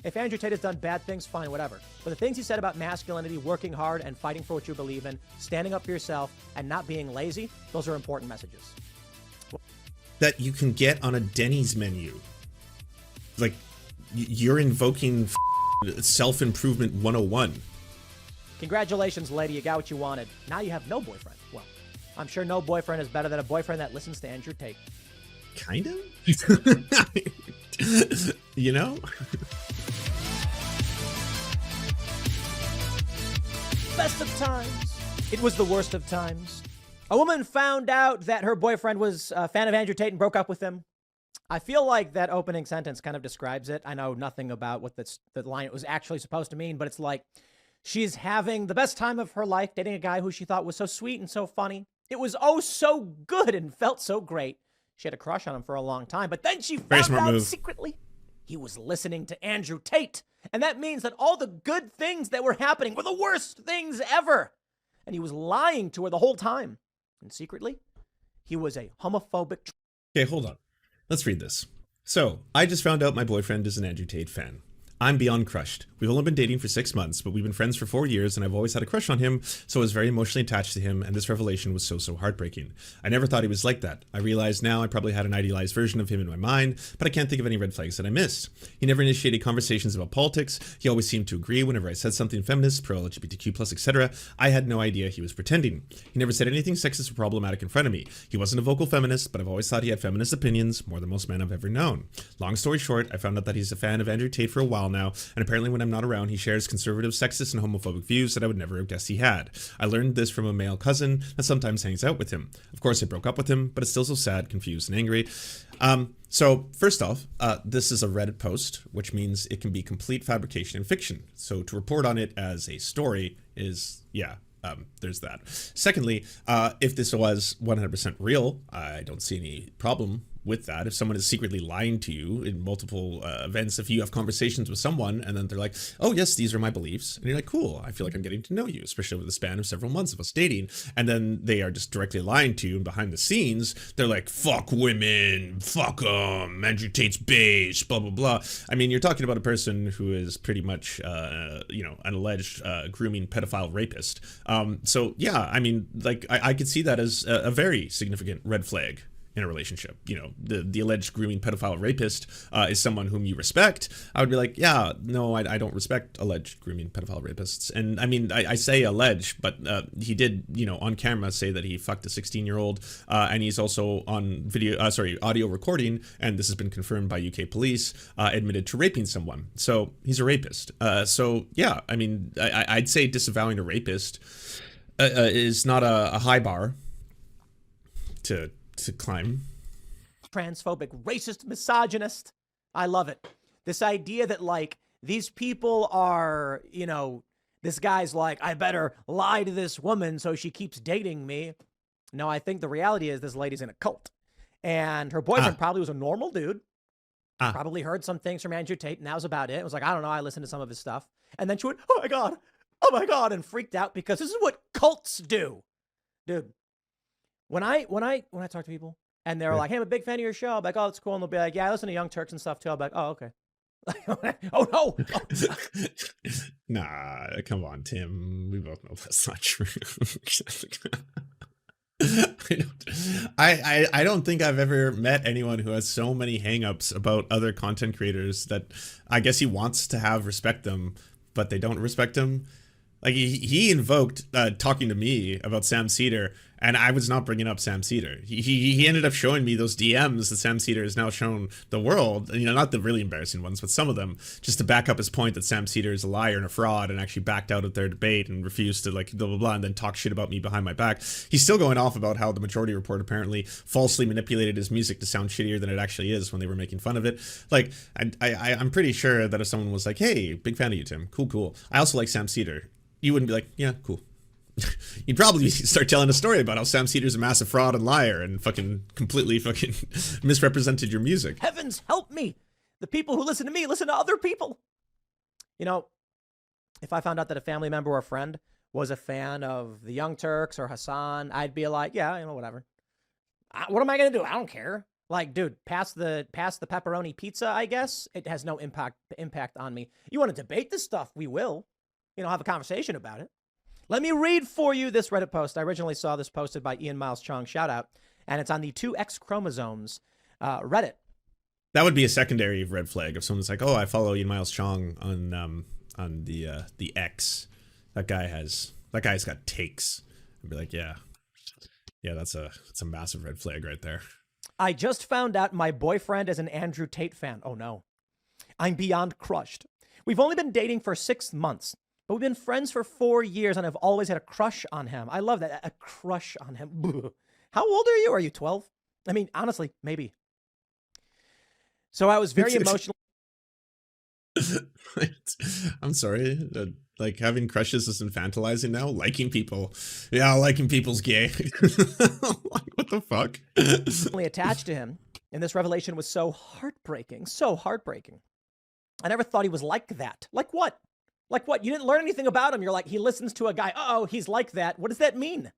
If Andrew Tate has done bad things, fine, whatever. But the things he said about masculinity, working hard and fighting for what you believe in, standing up for yourself and not being lazy, those are important messages. That you can get on a Denny's menu. Like, you're invoking self-improvement 101. Congratulations, lady. You got what you wanted. Now you have no boyfriend. Well, I'm sure no boyfriend is better than a boyfriend that listens to Andrew Tate. Kind of? You know? Best of times. It was the worst of times. A woman found out that her boyfriend was a fan of Andrew Tate and broke up with him. I feel like that opening sentence kind of describes it. I know nothing about what the line was actually supposed to mean, but it's like she's having the best time of her life dating a guy who she thought was so sweet and so funny. It was oh so good and felt so great. She had a crush on him for a long time, but then she found out secretly he was listening to Andrew Tate. And that means that all the good things that were happening were the worst things ever. And he was lying to her the whole time. And secretly, he was a homophobic. Okay, hold on. Let's read this. So, I just found out my boyfriend is an Andrew Tate fan. I'm beyond crushed. We've only been dating for 6 months, but we've been friends for 4 years and I've always had a crush on him, so I was very emotionally attached to him, and this revelation was so heartbreaking. I never thought he was like that. I realize now I probably had an idealized version of him in my mind, but I can't think of any red flags that I missed. He never initiated conversations about politics. He always seemed to agree whenever I said something feminist, pro-LGBTQ+, etc. I had no idea he was pretending. He never said anything sexist or problematic in front of me. He wasn't a vocal feminist, but I've always thought he had feminist opinions, more than most men I've ever known. Long story short, I found out that he's a fan of Andrew Tate for a while now, and apparently when I'm not around, he shares conservative, sexist, and homophobic views that I would never have guessed he had. I learned this from a male cousin that sometimes hangs out with him. Of course, I broke up with him, but it's still so sad, confused, and angry. So first off, this is a Reddit post, which means it can be complete fabrication and fiction. So to report on it as a story is, yeah, there's that. Secondly, if this was 100% real, I don't see any problem with that. If someone is secretly lying to you in multiple events, if you have conversations with someone and then they're like, oh yes, these are my beliefs, and you're like, cool, I feel like I'm getting to know you, especially over the span of several months of us dating, and then they are just directly lying to you, and behind the scenes they're like, fuck women, fuck them, Andrew Tate's base, blah blah blah. I mean, you're talking about a person who is pretty much you know, an alleged grooming pedophile rapist. So yeah, I mean, like I could see that as a very significant red flag in a relationship. You know, the alleged grooming pedophile rapist is someone whom you respect. I would be like, yeah, no, I don't respect alleged grooming pedophile rapists. And I mean, I say alleged, but he did, you know, on camera say that he fucked a 16-year-old, and he's also on audio recording, and this has been confirmed by UK police, admitted to raping someone. So he's a rapist. So yeah, I mean, I'd say disavowing a rapist is not a high bar to climb. Transphobic, racist, misogynist. I love it. This idea that like these people are, you know, this guy's like, I better lie to this woman so she keeps dating me. No, I think the reality is this lady's in a cult, and her boyfriend probably was a normal dude. Probably heard some things from Andrew Tate, and that was about it. It was like, I don't know, I listened to some of his stuff. And then she went, oh my God, and freaked out because this is what cults do. Dude, when I talk to people and they're like, hey, I'm a big fan of your show, I'm like, oh, that's cool. And they'll be like, yeah, I listen to Young Turks and stuff too. I'm like, oh, okay. Oh, no. Nah, come on, Tim. We both know that's not true. I don't think I've ever met anyone who has so many hangups about other content creators that I guess he wants to have respect them, but they don't respect him. Like he invoked talking to me about Sam Cedar, and I was not bringing up Sam Cedar. He ended up showing me those DMs that Sam Cedar has now shown the world. You know, not the really embarrassing ones, but some of them, just to back up his point that Sam Cedar is a liar and a fraud, and actually backed out of their debate and refused to like blah blah blah, and then talk shit about me behind my back. He's still going off about how the Majority Report apparently falsely manipulated his music to sound shittier than it actually is when they were making fun of it. Like I'm pretty sure that if someone was like, hey, big fan of you, Tim, cool, I also like Sam Cedar, you wouldn't be like, yeah, cool. You'd probably start telling a story about how Sam Cedar's a massive fraud and liar and completely misrepresented your music. Heavens help me. The people who listen to me listen to other people. You know, if I found out that a family member or a friend was a fan of the Young Turks or Hassan, I'd be like, yeah, you know, whatever. What am I going to do? I don't care. Like, dude, past the pepperoni pizza, I guess it has no impact on me. You want to debate this stuff? We will, have a conversation about it. Let me read for you this Reddit post. I originally saw this posted by Ian Miles Chong, shout out, and it's on the 2X chromosomes Reddit. That would be a secondary red flag if someone's like, "Oh, I follow Ian Miles Chong on the X. That guy's got takes." I'd be like, "Yeah, that's a massive red flag right there." I just found out my boyfriend is an Andrew Tate fan. Oh no, I'm beyond crushed. We've only been dating for 6 months. But we've been friends for 4 years, and I've always had a crush on him. I love that, a crush on him. How old are you? Are you 12? I mean, honestly, maybe. So I was very emotional. I'm sorry. Like, having crushes is infantilizing now? Liking people. Yeah, liking people's gay. What the fuck? Attached to him, and this revelation was so heartbreaking. So heartbreaking. I never thought he was like that. Like what? Like what? You didn't learn anything about him. You're like, he listens to a guy. Uh-oh, he's like that. What does that mean?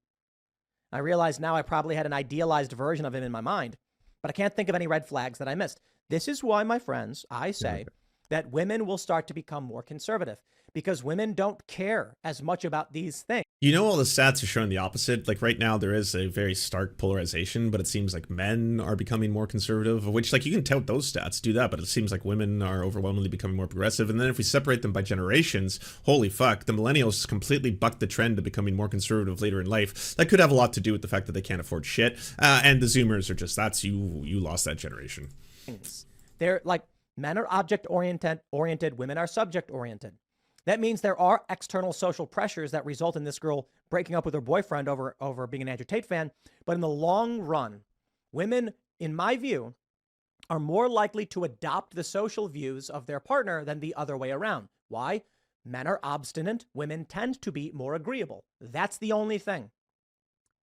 I realize now I probably had an idealized version of him in my mind, but I can't think of any red flags that I missed. This is why, my friends, I say that women will start to become more conservative because women don't care as much about these things. All the stats are showing the opposite. Like right now, there is a very stark polarization, but it seems like men are becoming more conservative, which like you can tout those stats, do that. But it seems like women are overwhelmingly becoming more progressive. And then if we separate them by generations, holy fuck, the millennials completely bucked the trend of becoming more conservative later in life. That could have a lot to do with the fact that they can't afford shit. And the Zoomers are just, that's you lost that generation. They're like, men are object oriented, women are subject oriented. That means there are external social pressures that result in this girl breaking up with her boyfriend over being an Andrew Tate fan. But in the long run, women, in my view, are more likely to adopt the social views of their partner than the other way around. Why? Men are obstinate. Women tend to be more agreeable. That's the only thing.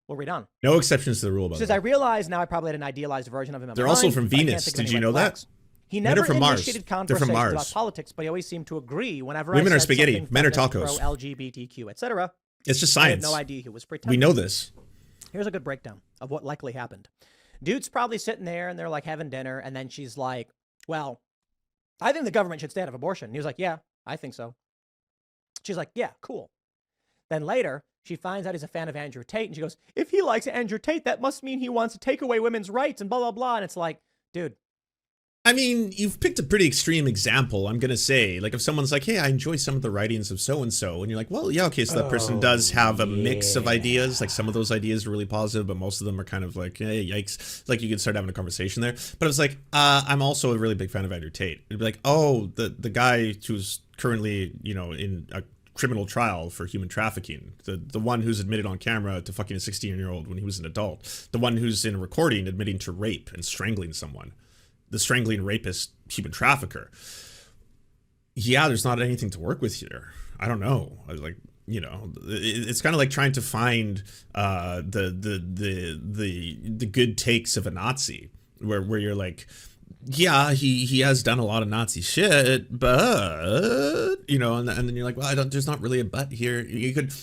We'll read on. No exceptions to the rule, by the way. Says, I realize now I probably had an idealized version of him. They're also from Venus. Did you know that? He never from initiated Mars. conversations They're from about Mars. politics, but he always seemed to agree whenever Women I are said spaghetti. something Men are feminist, tacos. pro LGBTQ, etc. It's just I had science. no idea he was pretending. We know this. Here's a good breakdown of what likely happened. Dude's probably sitting there and they're like having dinner, and then she's like, well, I think the government should stay out of abortion. And he was like, yeah, I think so. She's like, yeah, cool. Then later, she finds out he's a fan of Andrew Tate, and she goes, if he likes Andrew Tate, that must mean he wants to take away women's rights and blah, blah, blah. And it's like, dude. I mean, you've picked a pretty extreme example, I'm going to say. Like, if someone's like, hey, I enjoy some of the writings of so-and-so, and you're like, well, yeah, okay, so that person does have a mix of ideas. Like, some of those ideas are really positive, but most of them are kind of like, hey, yikes. Like, you could start having a conversation there. But it's like, I'm also a really big fan of Andrew Tate. It'd be like, oh, the guy who's currently, in a criminal trial for human trafficking, the one who's admitted on camera to fucking a 16-year-old when he was an adult, the one who's in a recording admitting to rape and strangling someone, the strangling rapist human trafficker. Yeah, there's not anything to work with here. I don't know. Like, it's kind of like trying to find the good takes of a Nazi, where you're like, yeah, he has done a lot of Nazi shit, but and then you're like, well, there's not really a but here. You could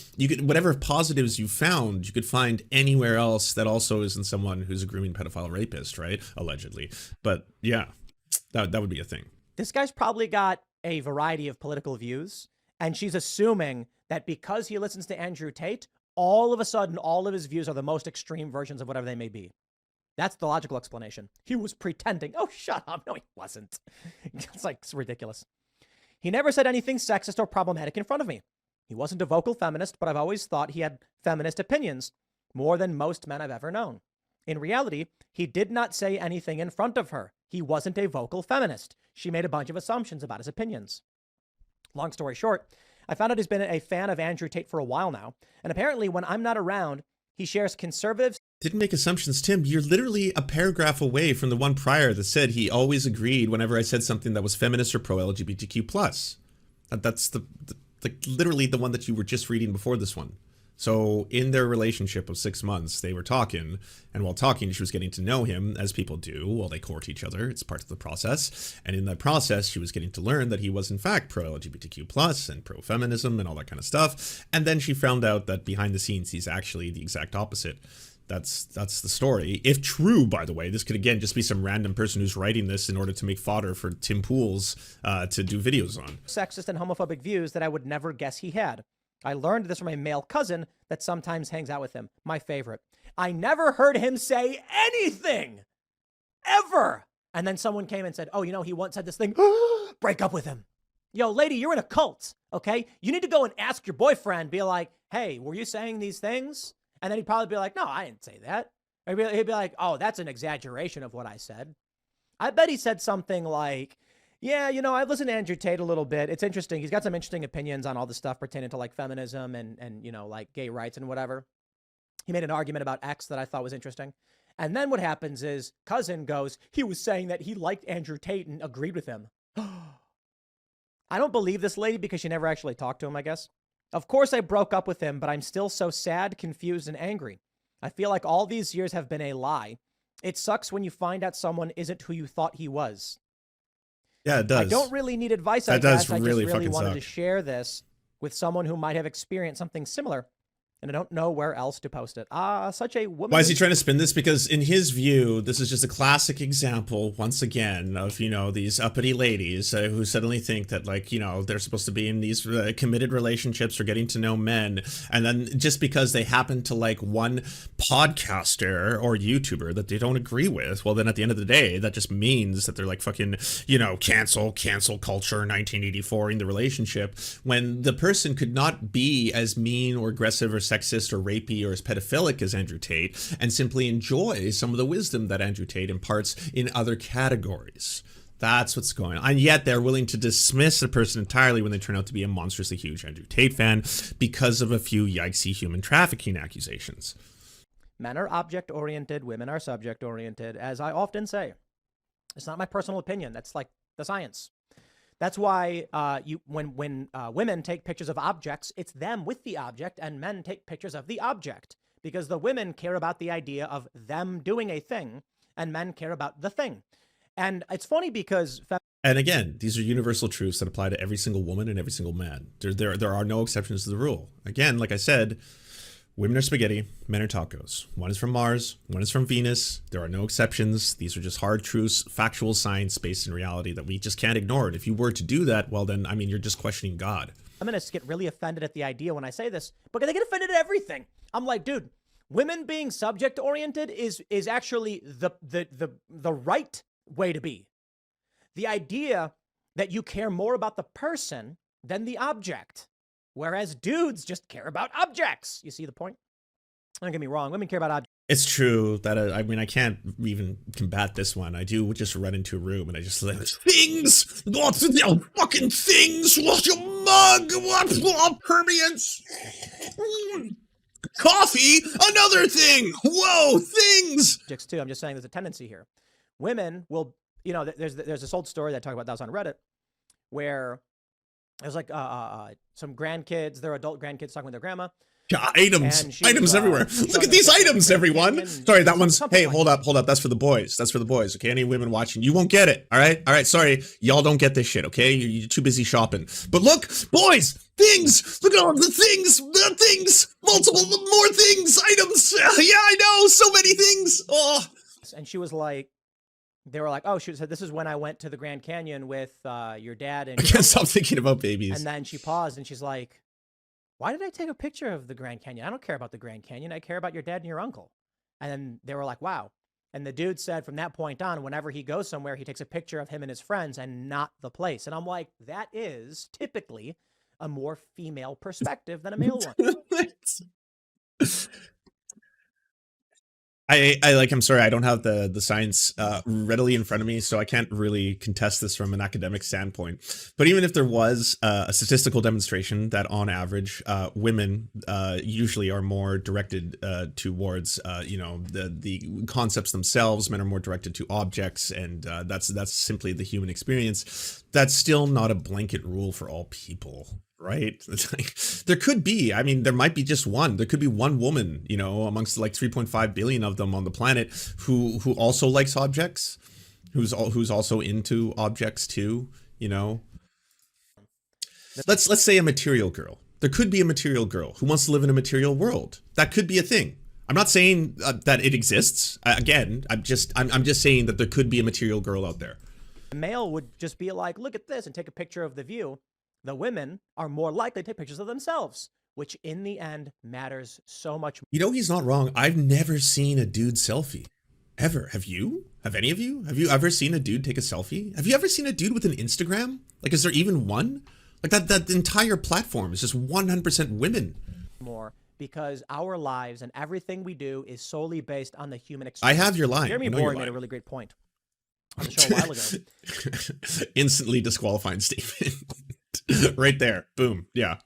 whatever positives you found, you could find anywhere else that also isn't someone who's a grooming pedophile rapist, right? Allegedly. But yeah, that would be a thing. This guy's probably got a variety of political views, and she's assuming that because he listens to Andrew Tate, all of a sudden, all of his views are the most extreme versions of whatever they may be. That's the logical explanation. He was pretending. Oh, shut up. No, he wasn't. It's ridiculous. He never said anything sexist or problematic in front of me. He wasn't a vocal feminist, but I've always thought he had feminist opinions, more than most men I've ever known. In reality, he did not say anything in front of her. He wasn't a vocal feminist. She made a bunch of assumptions about his opinions. Long story short, I found out he's been a fan of Andrew Tate for a while now, and apparently when I'm not around, he shares conservative. Didn't make assumptions, Tim. You're literally a paragraph away from the one prior that said he always agreed whenever I said something that was feminist or pro-LGBTQ+. That's literally the one that you were just reading before this one. So in their relationship of 6 months, they were talking, and while talking, she was getting to know him, as people do while they court each other. It's part of the process. And in that process, she was getting to learn that he was, in fact, pro-LGBTQ+ and pro-feminism and all that kind of stuff. And then she found out that behind the scenes, he's actually the exact opposite. That's the story. If true, by the way, this could again just be some random person who's writing this in order to make fodder for Tim Pool's to do videos on. Sexist and homophobic views that I would never guess he had. I learned this from a male cousin that sometimes hangs out with him. My favorite. I never heard him say anything. Ever. And then someone came and said, oh, you know, he once said this thing. Break up with him. Yo, lady, you're in a cult, okay? You need to go and ask your boyfriend, be like, hey, were you saying these things? And then he'd probably be like, no, I didn't say that. Or he'd be like, oh, that's an exaggeration of what I said. I bet he said something like, yeah, you know, I've listened to Andrew Tate a little bit. It's interesting. He's got some interesting opinions on all the stuff pertaining to like feminism and you know, like gay rights and whatever. He made an argument about X that I thought was interesting. And then what happens is cousin goes, he was saying that he liked Andrew Tate and agreed with him. I don't believe this lady because she never actually talked to him, I guess. Of course I broke up with him, but I'm still so sad, confused, and angry. I feel like all these years have been a lie. It sucks when you find out someone isn't who you thought he was. Yeah, it does. I don't really need advice, I guess. I just really wanted to share this with someone who might have experienced something similar. And I don't know where else to post it. Such a woman. Why is he trying to spin this? Because in his view, this is just a classic example, once again, of, you know, these uppity ladies who suddenly think that, like, you know, they're supposed to be in these committed relationships or getting to know men. And then just because they happen to like one podcaster or YouTuber that they don't agree with, well, then at the end of the day, that just means that they're like fucking, you know, cancel culture 1984 in the relationship, when the person could not be as mean or aggressive or sexist or rapey or as pedophilic as Andrew Tate and simply enjoy some of the wisdom that Andrew Tate imparts in other categories. That's what's going on. And yet they're willing to dismiss a person entirely when they turn out to be a monstrously huge Andrew Tate fan because of a few yikesy human trafficking accusations. Men are object-oriented, women are subject-oriented, as I often say. It's not my personal opinion. That's like the science. That's why when women take pictures of objects, it's them with the object, and men take pictures of the object, because the women care about the idea of them doing a thing, and men care about the thing. And it's funny because... And again, these are universal truths that apply to every single woman and every single man. There are no exceptions to the rule. Again, like I said, women are spaghetti, men are tacos. One is from Mars, one is from Venus. There are no exceptions. These are just hard truths, factual science based in reality that we just can't ignore. And if you were to do that, well, then, I mean, you're just questioning God. I'm going to get really offended at the idea when I say this, but they get offended at everything. I'm like, dude, women being subject oriented is actually the right way to be. The idea that you care more about the person than the object. Whereas dudes just care about objects. You see the point? Don't get me wrong. Women care about objects. It's true that, I mean, I can't even combat this one. I do just run into a room and I just like, things! What's the fucking things? What's your mug? What permeates? Coffee? Another thing! Whoa, things! Objects too. I'm just saying there's a tendency here. Women will, you know, there's this old story that I talk about that was on Reddit where there's like some grandkids, their adult grandkids talking with their grandma. Yeah, items everywhere. Look at these items, everyone. Sorry, that one's, hey, hold up. That's for the boys. That's for the boys, okay? Any women watching, you won't get it, all right? Sorry, y'all don't get this shit, okay? You're too busy shopping. But look, boys, things, look at all the things, multiple, more things, items. Yeah, I know, so many things. Oh. And she was like, they were like, oh, she said, this is when I went to the Grand Canyon with your dad. And I can't stop thinking about babies. And then she paused and she's like, why did I take a picture of the Grand Canyon? I don't care about the Grand Canyon. I care about your dad and your uncle. And then they were like, wow. And the dude said from that point on, whenever he goes somewhere, he takes a picture of him and his friends and not the place. And I'm like, that is typically a more female perspective than a male one. I'm sorry, I don't have the science readily in front of me, so I can't really contest this from an academic standpoint. But even if there was a statistical demonstration that on average, women usually are more directed towards, the concepts themselves, men are more directed to objects, and that's simply the human experience. That's still not a blanket rule for all people. Right? Like, there could be, I mean, there might be just one. There could be one woman, you know, amongst like 3.5 billion of them on the planet who also likes objects, who's also into objects too, you know. Let's say a material girl. There could be a material girl who wants to live in a material world. That could be a thing. I'm not saying that it exists. Again, I'm just saying that there could be a material girl out there. The male would just be like, look at this, and take a picture of the view. The women are more likely to take pictures of themselves, which in the end matters so much. You know, he's not wrong. I've never seen a dude selfie. Ever. Have you? Have any of you? Have you ever seen a dude take a selfie? Have you ever seen a dude with an Instagram? Like, is there even one? Like, that entire platform is just 100% women. More, because our lives and everything we do is solely based on the human experience. I have your line. Jeremy Boring made a really great point on the show a while ago. Instantly disqualifying statement. Right there. Boom. Yeah.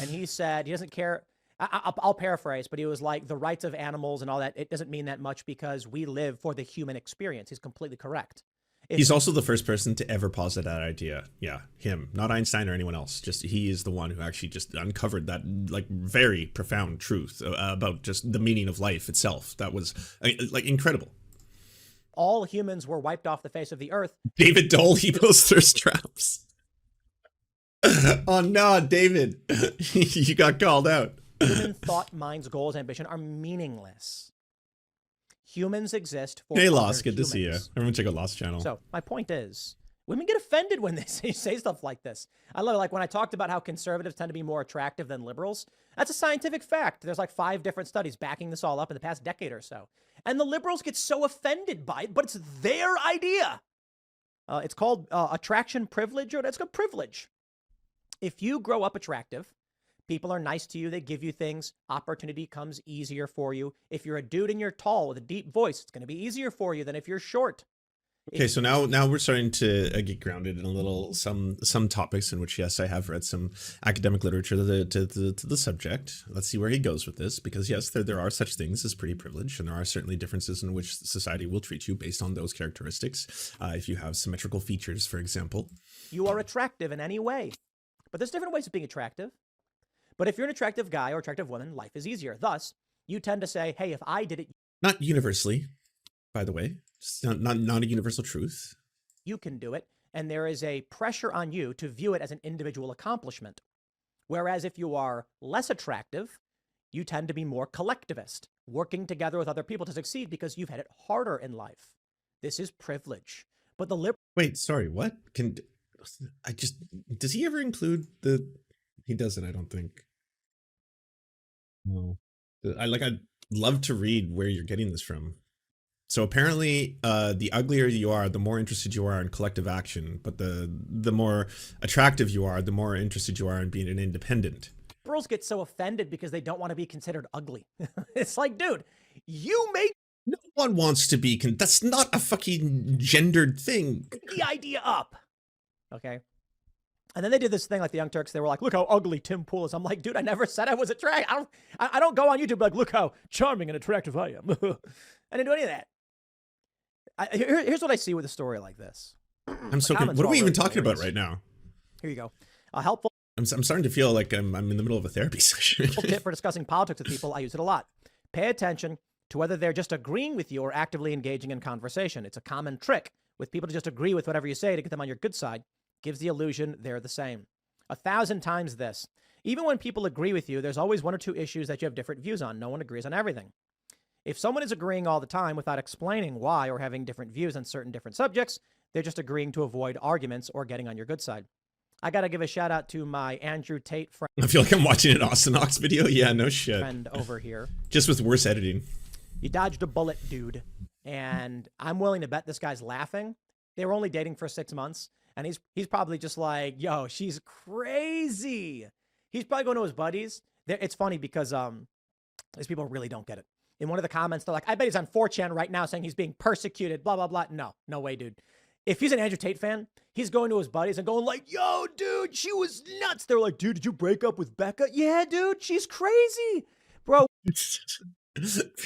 And he said he doesn't care. I'll paraphrase, but he was like, the rights of animals and all that, it doesn't mean that much because we live for the human experience. He's completely correct. He's also the first person to ever posit that idea. Yeah, him, not Einstein or anyone else. Just he is the one who actually just uncovered that like very profound truth about just the meaning of life itself. That was like incredible. All humans were wiped off the face of the earth. David Dole, he posts thirst traps. Oh no, David, you got called out. Human thought, minds, goals, ambition are meaningless. Humans exist for Hey, Lost, good humans. to see you. Everyone check out Lost channel. So my point is, women get offended when they say stuff like this. I love it. Like when I talked about how conservatives tend to be more attractive than liberals. That's a scientific fact. There's like 5 different studies backing this all up in the past decade or so. And the liberals get so offended by it, but it's their idea. It's called attraction privilege, or it's called privilege. If you grow up attractive, people are nice to you, they give you things, opportunity comes easier for you. If you're a dude and you're tall with a deep voice, it's going to be easier for you than if you're short. Okay, so now we're starting to get grounded in a little some topics in which, yes, I have read some academic literature to the subject. Let's see where he goes with this, because yes, there are such things as pretty privilege, and there are certainly differences in which society will treat you based on those characteristics. If you have symmetrical features, for example, you are attractive in any way, but there's different ways of being attractive. But if you're an attractive guy or attractive woman, life is easier. Thus, you tend to say, hey, if I did it, not universally, by the way, it's not a universal truth. You can do it. And there is a pressure on you to view it as an individual accomplishment. Whereas if you are less attractive, you tend to be more collectivist, working together with other people to succeed because you've had it harder in life. This is privilege. But the liberal... Wait, sorry, what? Does he ever include the... He doesn't, I don't think. No. I'd love to read where you're getting this from. So apparently, the uglier you are, the more interested you are in collective action. But the more attractive you are, the more interested you are in being an independent. Liberals get so offended because they don't want to be considered ugly. It's like, dude, you make... No one wants to be... That's not a fucking gendered thing. The idea up. Okay? And then they did this thing like the Young Turks. They were like, look how ugly Tim Pool is. I'm like, dude, I never said I was attractive. I don't go on YouTube like, look how charming and attractive I am. I didn't do any of that. Here's what I see with a story like this. I'm so good. What are we even talking about right now? Here you go. A helpful... I'm starting to feel like I'm in the middle of a therapy session. Tip for discussing politics with people. I use it a lot. Pay attention to whether they're just agreeing with you or actively engaging in conversation. It's a common trick with people to just agree with whatever you say to get them on your good side. Gives the illusion they're the same. 1,000 times this. Even when people agree with you, there's always 1 or 2 issues that you have different views on. No one agrees on everything. If someone is agreeing all the time without explaining why or having different views on certain different subjects, they're just agreeing to avoid arguments or getting on your good side. I got to give a shout out to my Andrew Tate friend. I feel like I'm watching an Austin Ox video. Yeah, no shit. Friend over here. Just with worse editing. You dodged a bullet, dude. And I'm willing to bet this guy's laughing. They were only dating for 6 months. And he's probably just like, yo, she's crazy. He's probably going to his buddies. It's funny because these people really don't get it. In one of the comments, they're like, I bet he's on 4chan right now saying he's being persecuted, blah, blah, blah. No way, dude. If he's an Andrew Tate fan, he's going to his buddies and going like, yo, dude, she was nuts. They're like, dude, did you break up with Becca? Yeah, dude, she's crazy. Bro.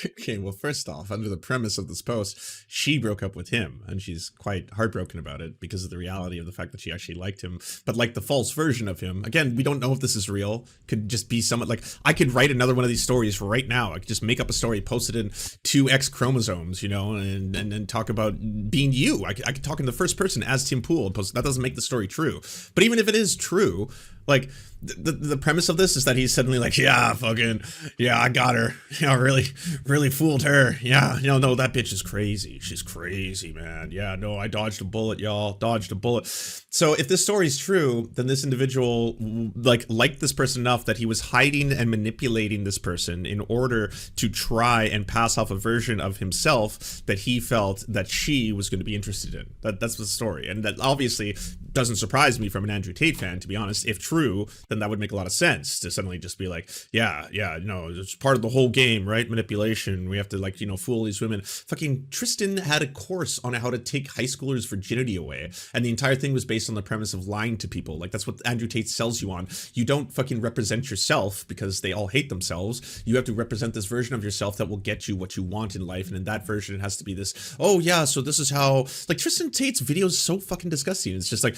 Okay, well, first off, under the premise of this post, she broke up with him, and she's quite heartbroken about it because of the reality of the fact that she actually liked him. But like the false version of him, again, we don't know if this is real. Could just be someone like, I could write another one of these stories right now. I could just make up a story, post it in 2 X chromosomes, you know, and talk about being you. I could talk in the first person as Tim Pool. That doesn't make the story true. But even if it is true, Like the premise of this is that he's suddenly like, yeah, fucking, yeah, I got her. Yeah, really fooled her. Yeah, no, that bitch is crazy. She's crazy, man. Yeah, no, I dodged a bullet, y'all. Dodged a bullet. So if this story's true, then this individual liked this person enough that he was hiding and manipulating this person in order to try and pass off a version of himself that he felt that she was going to be interested in. That's the story, and that obviously doesn't surprise me from an Andrew Tate fan, to be honest. If true, then that would make a lot of sense to suddenly just be like, yeah, no, it's part of the whole game, right? Manipulation. We have to, like, fool these women. Fucking Tristan had a course on how to take high schoolers' virginity away, and the entire thing was based on the premise of lying to people. Like, that's what Andrew Tate sells you on. You don't fucking represent yourself because they all hate themselves. You have to represent this version of yourself that will get you what you want in life, and in that version it has to be this, oh yeah, so this is how, like, Tristan Tate's video is so fucking disgusting. It's just like,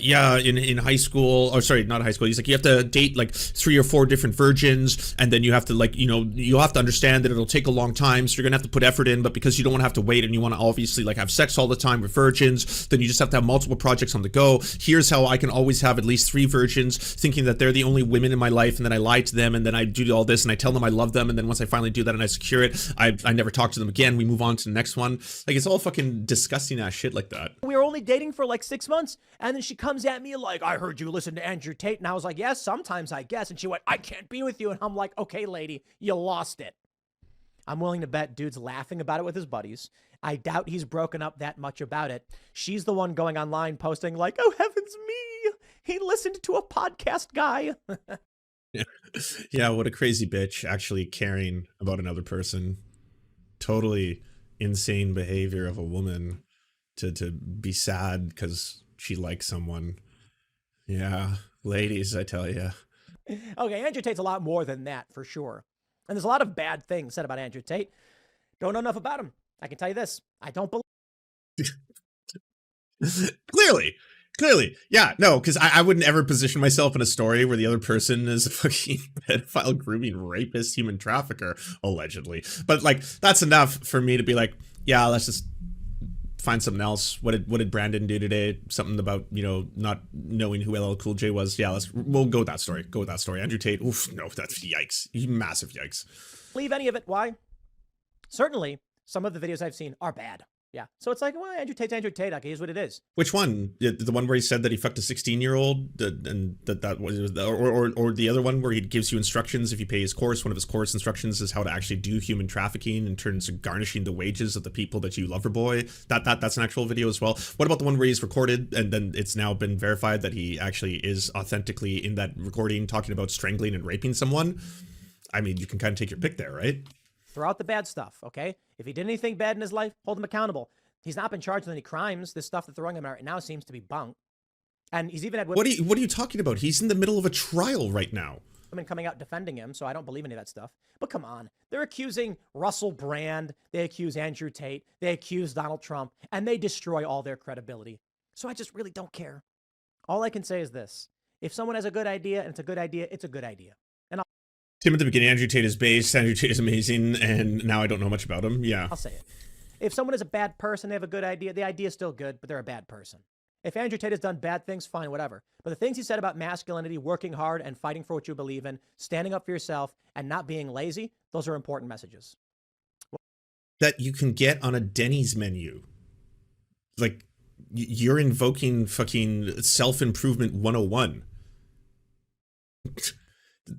yeah, in high school, or sorry, not high school, he's like, you have to date like 3 or 4 different virgins, and then you have to, like, you have to understand that it'll take a long time, so you're gonna have to put effort in, but because you don't want to have to wait and you want to obviously like have sex all the time with virgins, then you just have to have multiple projects on the go. Here's how I can always have at least 3 virgins, thinking that they're the only women in my life, and then I lie to them, and then I do all this, and I tell them I love them, and then once I finally do that and I secure it, I never talk to them again. We move on to the next one. Like, it's all fucking disgusting ass shit like that. We were only dating for like 6 months, and then she comes at me like, I heard you listen to Andrew Tate, and I was like, yes, sometimes I guess, and she went, I can't be with you, and I'm like, okay, lady, you lost it. I'm willing to bet dude's laughing about it with his buddies. I doubt he's broken up that much about it. She's the one going online posting like, oh, heavens me, he listened to a podcast guy. Yeah, what a crazy bitch, actually caring about another person. Totally insane behavior of a woman to be sad because she likes someone. Yeah, ladies, I tell you. Okay, Andrew Tate's a lot more than that, for sure. And there's a lot of bad things said about Andrew Tate. Don't know enough about him. I can tell you this. I don't believe. Clearly. Yeah, no, because I wouldn't ever position myself in a story where the other person is a fucking pedophile, grooming, rapist, human trafficker, allegedly. But, like, that's enough for me to be like, yeah, let's just find something else. What did Brandon do today? Something about, not knowing who LL Cool J was. Yeah, we'll go with that story. Andrew Tate, oof, no, that's yikes. Massive yikes. Believe any of it. Why? Certainly, some of the videos I've seen are bad. Yeah. So it's like, well, Andrew Tate's Andrew Tate. Okay, here's what it is. Which one? The one where he said that he fucked a 16-year-old, and that was, or the other one where he gives you instructions if you pay his course. One of his course instructions is how to actually do human trafficking in terms of garnishing the wages of the people that you lover boy. That's an actual video as well. What about the one where he's recorded and then it's now been verified that he actually is authentically in that recording talking about strangling and raping someone? I mean, you can kind of take your pick there, right? Throw out the bad stuff, okay? If he did anything bad in his life, hold him accountable. He's not been charged with any crimes. This stuff that they're throwing him out right now seems to be bunk. And he's even had What are you talking about? He's in the middle of a trial right now. women coming out defending him, so I don't believe any of that stuff. But come on. They're accusing Russell Brand. They accuse Andrew Tate. They accuse Donald Trump. And they destroy all their credibility. So I just really don't care. All I can say is this. If someone has a good idea and it's a good idea, it's a good idea. Tim, at the beginning, Andrew Tate is based, Andrew Tate is amazing, and now I don't know much about him. Yeah. I'll say it. If someone is a bad person, they have a good idea, the idea is still good, but they're a bad person. If Andrew Tate has done bad things, fine, whatever. But the things he said about masculinity, working hard and fighting for what you believe in, standing up for yourself and not being lazy, those are important messages. That you can get on a Denny's menu. Like, you're invoking fucking self-improvement 101.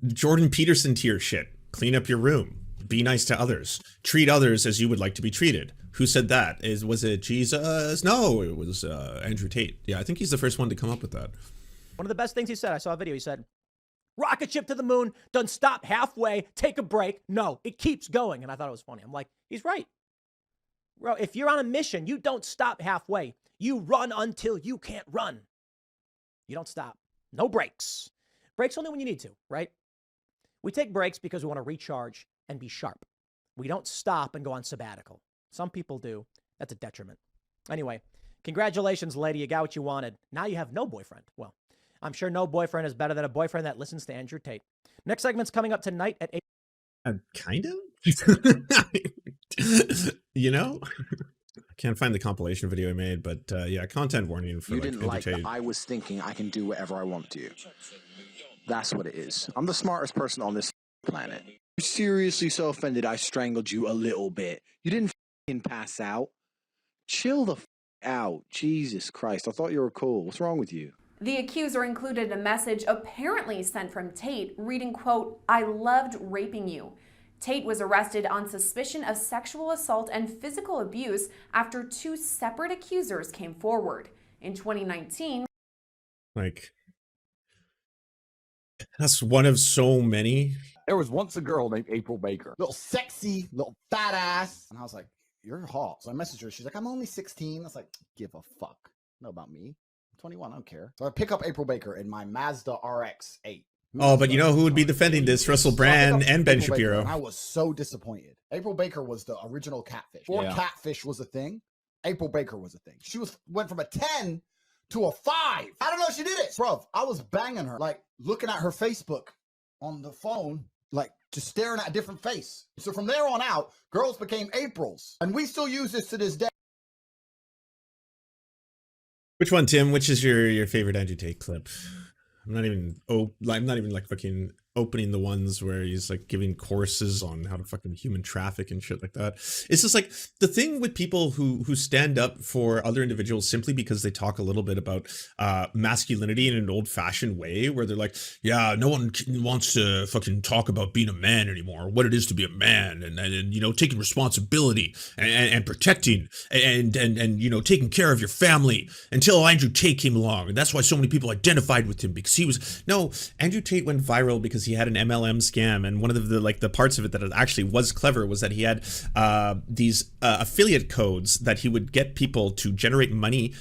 Jordan Peterson tier shit. Clean up your room. Be nice to others. Treat others as you would like to be treated. Who said that? Was it Jesus? No, it was Andrew Tate. Yeah, I think he's the first one to come up with that. One of the best things he said, I saw a video, he said, rocket ship to the moon, doesn't stop halfway, take a break. No, it keeps going. And I thought it was funny. I'm like, he's right. Bro, if you're on a mission, you don't stop halfway. You run until you can't run. You don't stop. No breaks. Breaks only when you need to, right? We take breaks because we want to recharge and be sharp. We don't stop and go on sabbatical. Some people do. That's a detriment. Anyway, congratulations, lady. You got what you wanted. Now you have no boyfriend. Well, I'm sure no boyfriend is better than a boyfriend that listens to Andrew Tate. Next segment's coming up tonight at 8. Kind of? You know? Can't find the compilation video I made, but yeah, content warning for You like didn't like that Tate. I was thinking I can do whatever I want to. That's what it is. I'm the smartest person on this planet. You're seriously so offended I strangled you a little bit. You didn't f***ing pass out. Chill the f*** out. Jesus Christ, I thought you were cool. What's wrong with you? The accuser included a message apparently sent from Tate reading, quote, "I loved raping you." Tate was arrested on suspicion of sexual assault and physical abuse after 2 separate accusers came forward. In 2019, Like, that's one of so many. There was once a girl named April Baker. Little sexy, little fat ass. And I was like, you're hot. So I messaged her. She's like, I'm only 16. I was like, give a fuck. Know about me. I'm 21. I don't care. So I pick up April Baker in my Mazda RX 8. Oh, but you know who would be defending this? Russell Brand and Ben Shapiro. I was so disappointed. April Baker was the original catfish. Before catfish was a thing, April Baker was a thing. She went from a 10 to a 5. I don't know if she did it. Bruv, I was banging her, like looking at her Facebook on the phone, like just staring at a different face. So from there on out, girls became Aprils. And we still use this to this day. Which one, Tim? Which is your favorite Andrew Tate clip? I'm not even like fucking opening the ones where he's like giving courses on how to fucking human traffic and shit like that. It's just like the thing with people who stand up for other individuals simply because they talk a little bit about masculinity in an old-fashioned way, where they're like, yeah, no one wants to fucking talk about being a man anymore, what it is to be a man, and you know, taking responsibility and protecting and you know, taking care of your family, until Andrew Tate came along, and that's why so many people identified with him, because he was Andrew Tate went viral because he had an MLM scam, and one of the parts of it that actually was clever was that he had these affiliate codes that he would get people to generate money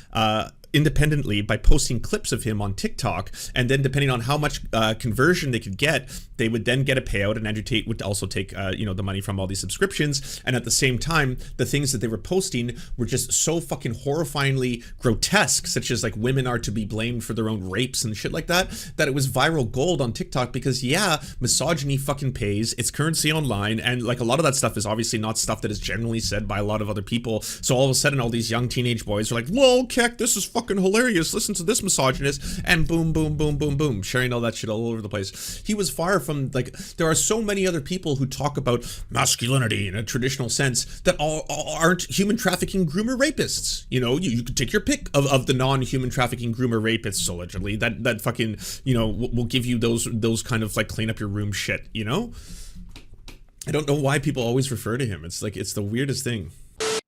independently by posting clips of him on TikTok, and then depending on how much conversion they could get, they would then get a payout, and Andrew Tate would also take you know, the money from all these subscriptions. And at the same time, the things that they were posting were just so fucking horrifyingly grotesque, such as like women are to be blamed for their own rapes and shit like that, that it was viral gold on TikTok, because yeah, misogyny fucking pays, it's currency online, and like a lot of that stuff is obviously not stuff that is generally said by a lot of other people. So all of a sudden all these young teenage boys are like, lol, keck, this is fucking hilarious, listen to this misogynist, and boom, boom, boom, boom, boom, sharing all that shit all over the place. He was far from, like, there are so many other people who talk about masculinity in a traditional sense that all aren't human trafficking groomer rapists. You know, you could take your pick of the non-human trafficking groomer rapists, allegedly, that fucking, you know, will give you those kind of like clean up your room shit, you know? I don't know why people always refer to him. It's like, it's the weirdest thing.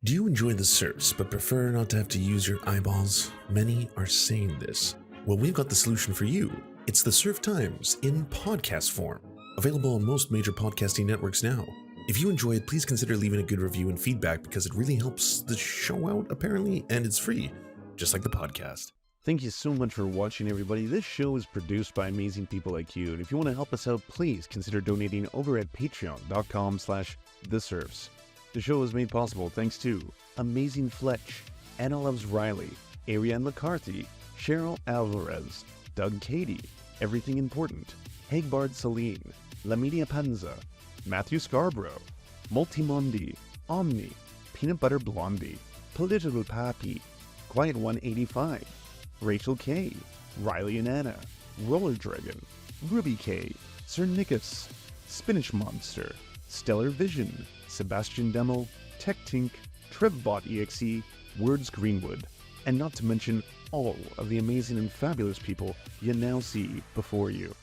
Do you enjoy the Serfs but prefer not to have to use your eyeballs? Many are saying this. Well, we've got the solution for you. It's the Serf Times in podcast form. Available on most major podcasting networks now. If you enjoy it, please consider leaving a good review and feedback, because it really helps the show out, apparently, and it's free, just like the podcast. Thank you so much for watching, everybody. This show is produced by amazing people like you, and if you want to help us out, please consider donating over at patreon.com/theserfs. The show is made possible thanks to Amazing Fletch, Anna Loves Riley, Ariane McCarthy, Cheryl Alvarez, Doug Katie, Everything Important, Hagbard Celine, Lamidia Panza, Matthew Scarborough, Multimondi, Omni, Peanut Butter Blondie, Political Pappy, Quiet 185, Rachel K, Riley and Anna, Roller Dragon, Ruby K, Sir Nickus, Spinach Monster, Stellar Vision, Sebastian Demo, Tech Tink, Trevbot EXE, Words Greenwood, and not to mention all of the amazing and fabulous people you now see before you.